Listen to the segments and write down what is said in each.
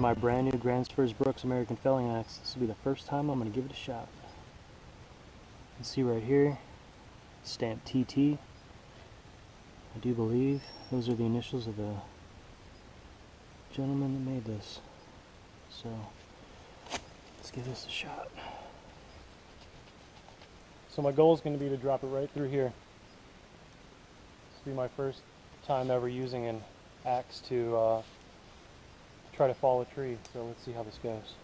my brand new Gransfors Bruks American felling axe. This will be the first time I'm going to give it a shot. You can see right here, stamped TT. I do believe those are the initials of the gentleman that made this. So let's give this a shot. So my goal is going to be to drop it right through here. This will be my first time ever using an axe to try to fall a tree. So let's see how this goes.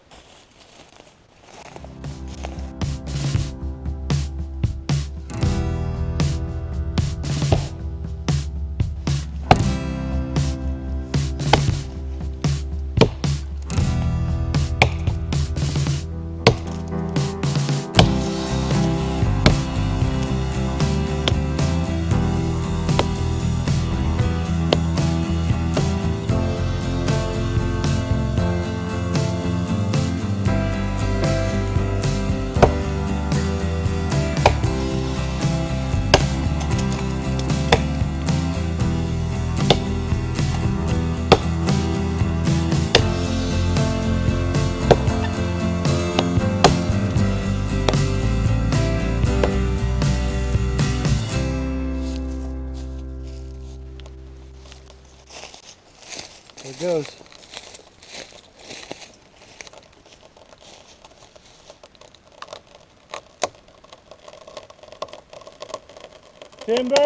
There it goes. Timber!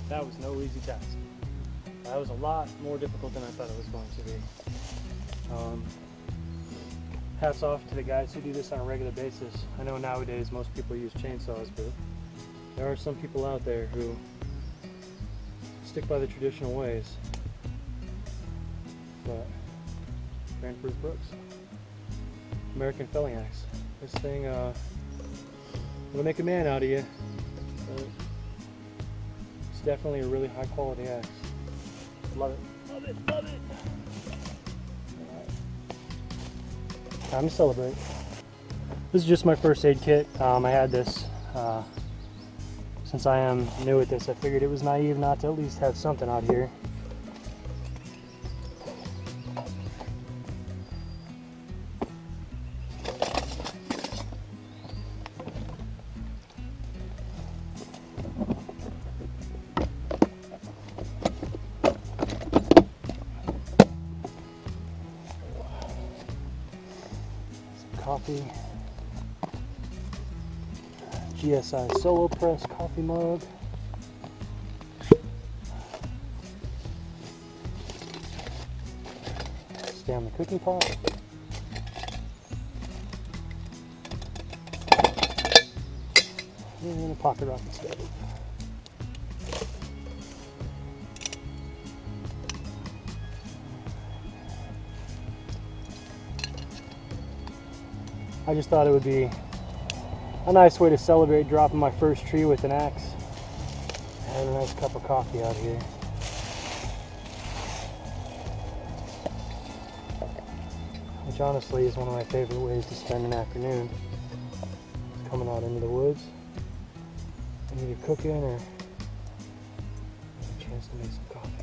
That was no easy task. That was a lot more difficult than I thought it was going to be. Hats off to the guys who do this on a regular basis. I know nowadays most people use chainsaws, but there are some people out there who stick by the traditional ways. But Gransfors Bruks American felling axe. This thing will make a man out of you. It's definitely a really high quality axe. Love it, love it, love it. Right. Time to celebrate. This is just my first aid kit. I had this since I am new at this. I figured it was naive not to at least have something out here. Coffee, GSI Solo Press coffee mug, stay on the cooking pot, and a pocket rocket stove. I just thought it would be a nice way to celebrate dropping my first tree with an axe. And a nice cup of coffee out here. Which honestly is one of my favorite ways to spend an afternoon. Coming out into the woods and either cooking or a chance to make some coffee.